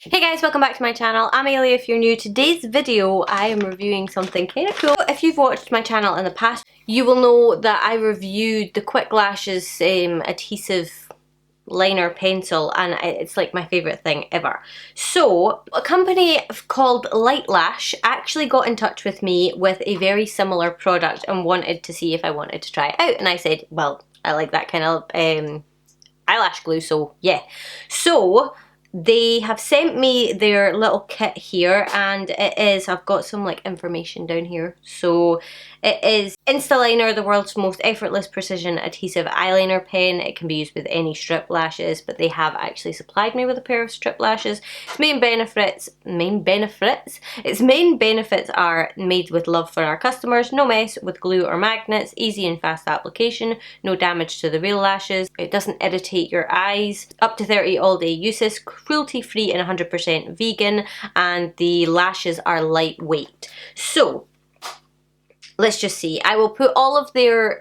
Hey guys, welcome back to my channel. I'm Ailey if you're new. Today's video I am reviewing something kind of cool. If you've watched my channel in the past, you will know that I reviewed the Quick Lashes adhesive liner pencil, and it's like my favourite thing ever. So a company called Light Lash actually got in touch with me with a very similar product and wanted to see if I wanted to try it out, and I said, well, I like that kind of eyelash glue, so yeah. So they have sent me their little kit here, and it is, I've got some like information down here. So it is InstaLiner, the world's most effortless precision adhesive eyeliner pen. It can be used with any strip lashes, but they have actually supplied me with a pair of strip lashes. Its main benefits are made with love for our customers, no mess with glue or magnets, easy and fast application, no damage to the real lashes, it doesn't irritate your eyes, up to 30 all-day uses, cruelty free and 100% vegan, and the lashes are lightweight. So let's just see. I will put all of their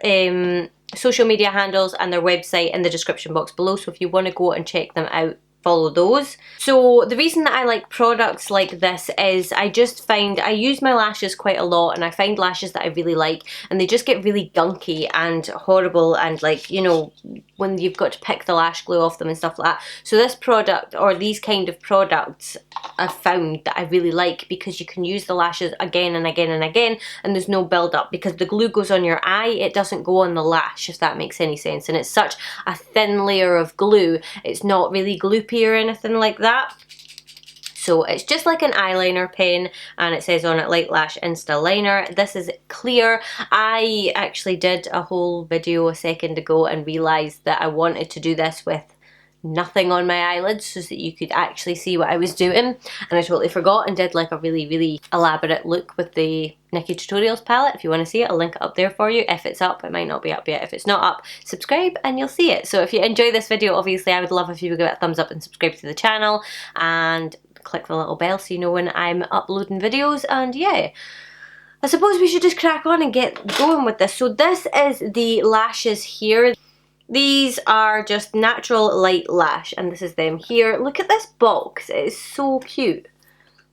social media handles and their website in the description box below, so if you want to go and check them out, follow those. So the reason that I like products like this is I just find I use my lashes quite a lot, and I find lashes that I really like and they just get really gunky and horrible, and like, you know, when you've got to pick the lash glue off them and stuff like that. So this product, or these kind of products, I've found that I really like because you can use the lashes again and again and again, and there's no build up because the glue goes on your eye, it doesn't go on the lash, if that makes any sense. And it's such a thin layer of glue, it's not really gloopy or anything like that. So it's just like an eyeliner pen, and it says on it Light Lash InstaLiner. This is clear. I actually did a whole video a second ago and realised that I wanted to do this with nothing on my eyelids so that you could actually see what I was doing, and I totally forgot and did like a really elaborate look with the Nikki Tutorials palette. If you want to see it, I'll link it up there for you. If it's up, it might not be up yet. If it's not up, subscribe and you'll see it. So if you enjoy this video, obviously I would love if you would give it a thumbs up and subscribe to the channel and click the little bell so you know when I'm uploading videos. And yeah, I suppose we should just crack on and get going with this. So this is the lashes here. These are just natural light lash, and this is them here. Look at this box, it is so cute.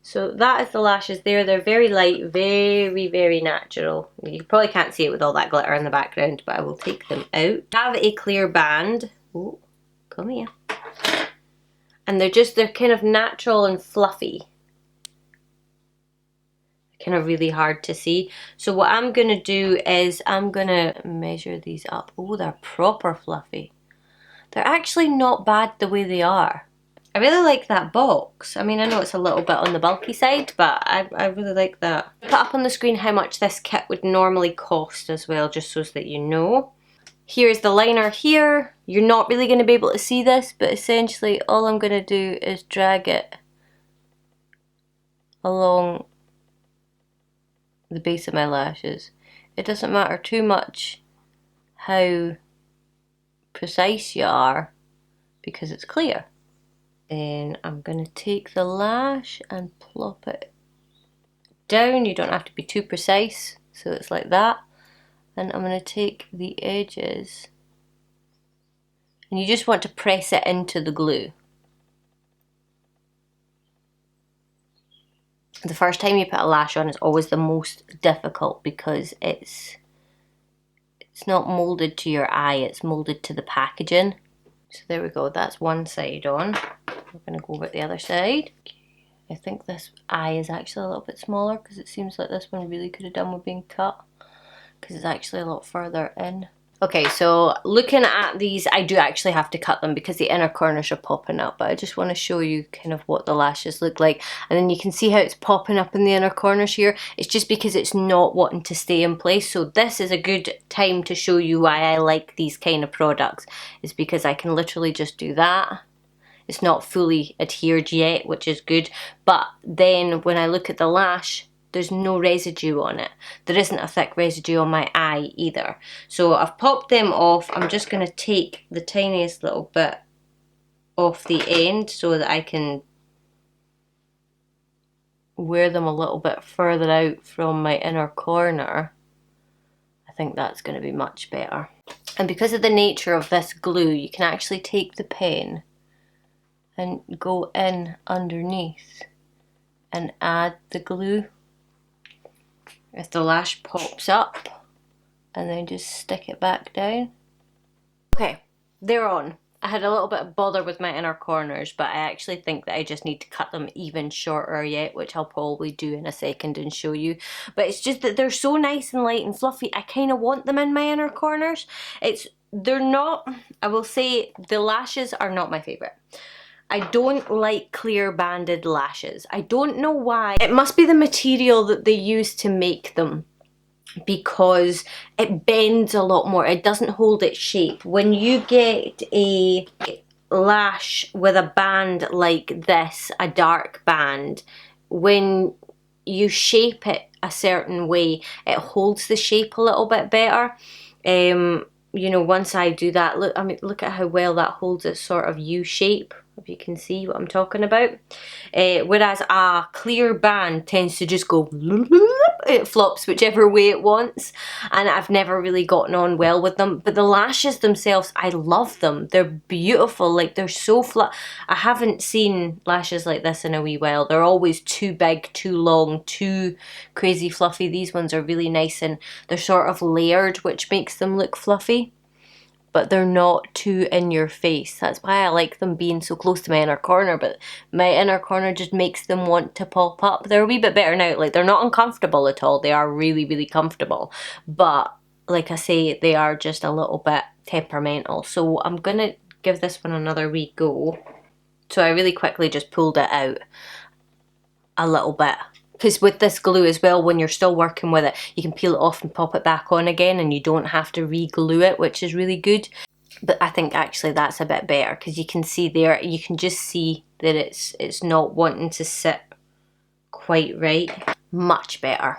So that is the lashes there. They're very light, very natural. You probably can't see it with all that glitter in the background, but I will take them out. Have a clear band. Oh, come here. And they're kind of natural and fluffy. Kind of really hard to see. So what I'm gonna do is I'm gonna measure these up. Oh, they're proper fluffy. They're actually not bad the way they are. I really like that box. I mean, I know it's a little bit on the bulky side, but I really like that. I'll put up on the screen how much this kit would normally cost as well, just so that you know. Here's the liner here. You're not really going to be able to see this, but essentially all I'm going to do is drag it along the base of my lashes. It doesn't matter too much how precise you are because it's clear. Then I'm going to take the lash and plop it down. You don't have to be too precise, so it's like that. And I'm going to take the edges, and you just want to press it into the glue. The first time you put a lash on is always the most difficult because it's not molded to your eye, it's molded to the packaging. So there we go, that's one side on. We're going to go over the other side. I think this eye is actually a little bit smaller because it seems like this one really could have done with being cut, because it's actually a lot further in. Okay, so looking at these, I do actually have to cut them because the inner corners are popping up, but I just want to show you kind of what the lashes look like. And then you can see how it's popping up in the inner corners here. It's just because it's not wanting to stay in place. So this is a good time to show you why I like these kind of products, is because I can literally just do that. It's not fully adhered yet, which is good, but then when I look at the lash, there's no residue on it. There isn't a thick residue on my eye either. So I've popped them off. I'm just going to take the tiniest little bit off the end so that I can wear them a little bit further out from my inner corner. I think that's going to be much better. And because of the nature of this glue, you can actually take the pen and go in underneath and add the glue if the lash pops up, and then just stick it back down. Okay, they're on. I had a little bit of bother with my inner corners, but I actually think that I just need to cut them even shorter yet, which I'll probably do in a second and show you. But it's just that they're so nice and light and fluffy, I kind of want them in my inner corners. They're not, I will say, the lashes are not my favourite. I don't like clear banded lashes. I don't know why. It must be the material that they use to make them, because it bends a lot more. It doesn't hold its shape. When you get a lash with a band like this, a dark band, when you shape it a certain way, it holds the shape a little bit better. You know, once I do that, look, I mean, look at how well that holds its sort of U shape, if you can see what I'm talking about. Whereas a clear band tends to just go, it flops whichever way it wants, and I've never really gotten on well with them. But the lashes themselves, I love them. They're beautiful, like they're so flat. I haven't seen lashes like this in a wee while. They're always too big, too long, too crazy fluffy. These ones are really nice and they're sort of layered, which makes them look fluffy, but they're not too in your face. That's why I like them being so close to my inner corner, but my inner corner just makes them want to pop up. They're a wee bit better now. Like, they're not uncomfortable at all. They are really, really comfortable. But like I say, they are just a little bit temperamental. So I'm gonna give this one another wee go. So I really quickly just pulled it out a little bit, because with this glue as well, when you're still working with it, you can peel it off and pop it back on again, and you don't have to re-glue it, which is really good. But I think actually that's a bit better, because you can see there, you can just see that it's not wanting to sit quite right. Much better.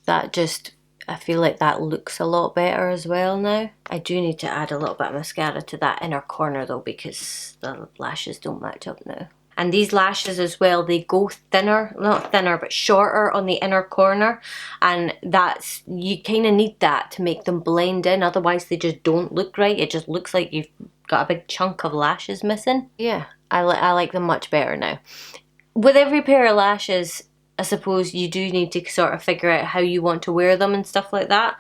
That just, I feel like that looks a lot better as well now. I do need to add a little bit of mascara to that inner corner though, because the lashes don't match up now. And these lashes as well, they go thinner, not thinner, but shorter on the inner corner. And that's, you kind of need that to make them blend in. Otherwise they just don't look right. It just looks like you've got a big chunk of lashes missing. Yeah, I like them much better now. With every pair of lashes, I suppose you do need to sort of figure out how you want to wear them and stuff like that.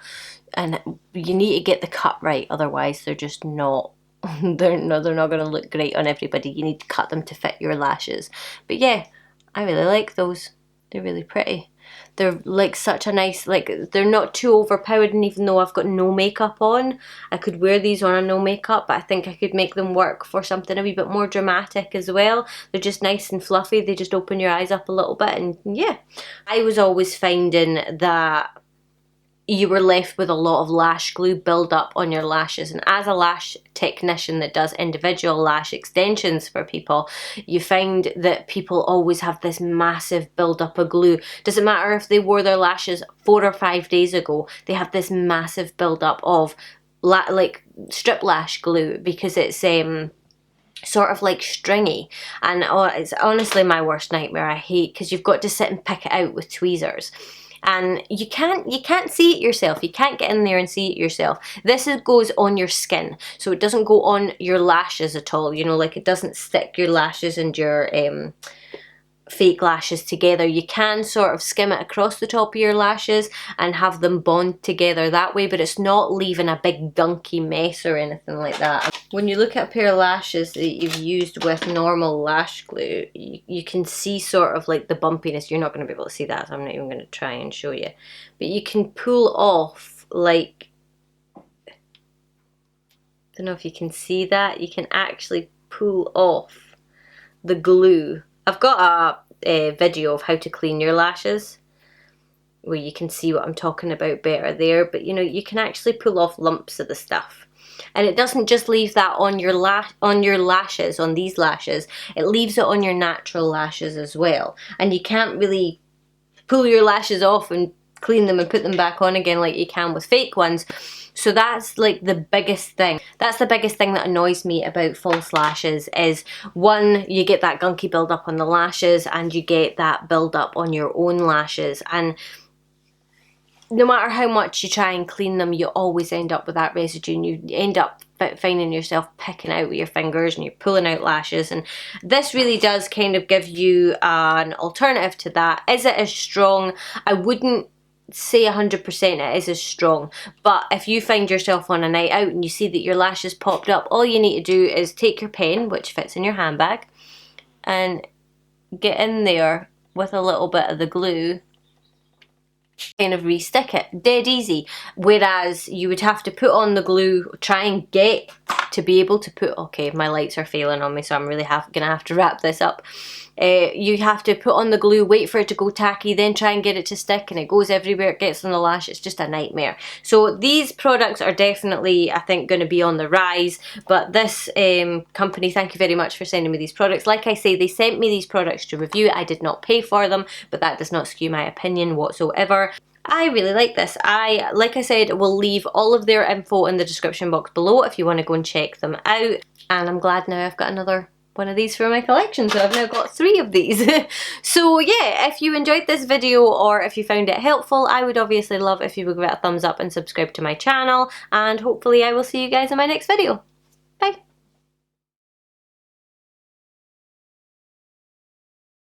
And you need to get the cut right, otherwise they're just not, they're not going to look great on everybody. You need to cut them to fit your lashes. But yeah, I really like those. They're really pretty. They're like such a nice, like, they're not too overpowered, and even though I've got no makeup on, I could wear these on a no makeup, but I think I could make them work for something a wee bit more dramatic as well. They're just nice and fluffy. They just open your eyes up a little bit, and yeah. I was always finding that you were left with a lot of lash glue build up on your lashes, and as a lash technician that does individual lash extensions for people, you find that people always have this massive build up of glue. Doesn't matter if they wore their lashes 4 or 5 days ago, they have this massive build up of like strip lash glue, because it's sort of like stringy, and it's honestly my worst nightmare. I hate, because you've got to sit and pick it out with tweezers. And you can't see it yourself. You can't get in there and see it yourself. This goes on your skin, so it doesn't go on your lashes at all. You know, like, it doesn't stick your lashes and your fake lashes together. You can sort of skim it across the top of your lashes and have them bond together that way, but it's not leaving a big gunky mess or anything like that. When you look at a pair of lashes that you've used with normal lash glue, you can see sort of like the bumpiness. You're not going to be able to see that, so I'm not even going to try and show you. But you can pull off, like, I don't know if you can see that. You can actually pull off the glue. I've got a video of how to clean your lashes, where you can see what I'm talking about better there. But you know, you can actually pull off lumps of the stuff, and it doesn't just leave that on your lashes, on these lashes. It leaves it on your natural lashes as well. And you can't really pull your lashes off and clean them and put them back on again like you can with fake ones. So that's like the biggest thing. That's the biggest thing that annoys me about false lashes is, one, you get that gunky build up on the lashes, and you get that build up on your own lashes. And no matter how much you try and clean them, you always end up with that residue, and you end up finding yourself picking out with your fingers and you're pulling out lashes. And this really does kind of give you an alternative to that. Is it as strong? I wouldn't say 100% it is as strong, but if you find yourself on a night out and you see that your lashes popped up, all you need to do is take your pen, which fits in your handbag, and get in there with a little bit of the glue, kind of re-stick it. Dead easy. Whereas you would have to put on the glue, try and get to be able to put, okay, my lights are failing on me, so I'm really gonna have to wrap this up. You have to put on the glue, wait for it to go tacky, then try and get it to stick, and it goes everywhere, it gets on the lash. It's just a nightmare. So these products are definitely, I think, going to be on the rise. But this company, thank you very much for sending me these products. Like I say, they sent me these products to review. I did not pay for them, but that does not skew my opinion whatsoever. I really like this. Like I said, will leave all of their info in the description box below if you want to go and check them out. And I'm glad now I've got another one of these for my collection, so I've now got 3 of these. So yeah, if you enjoyed this video or if you found it helpful, I would obviously love if you would give it a thumbs up and subscribe to my channel, and hopefully I will see you guys in my next video. Bye!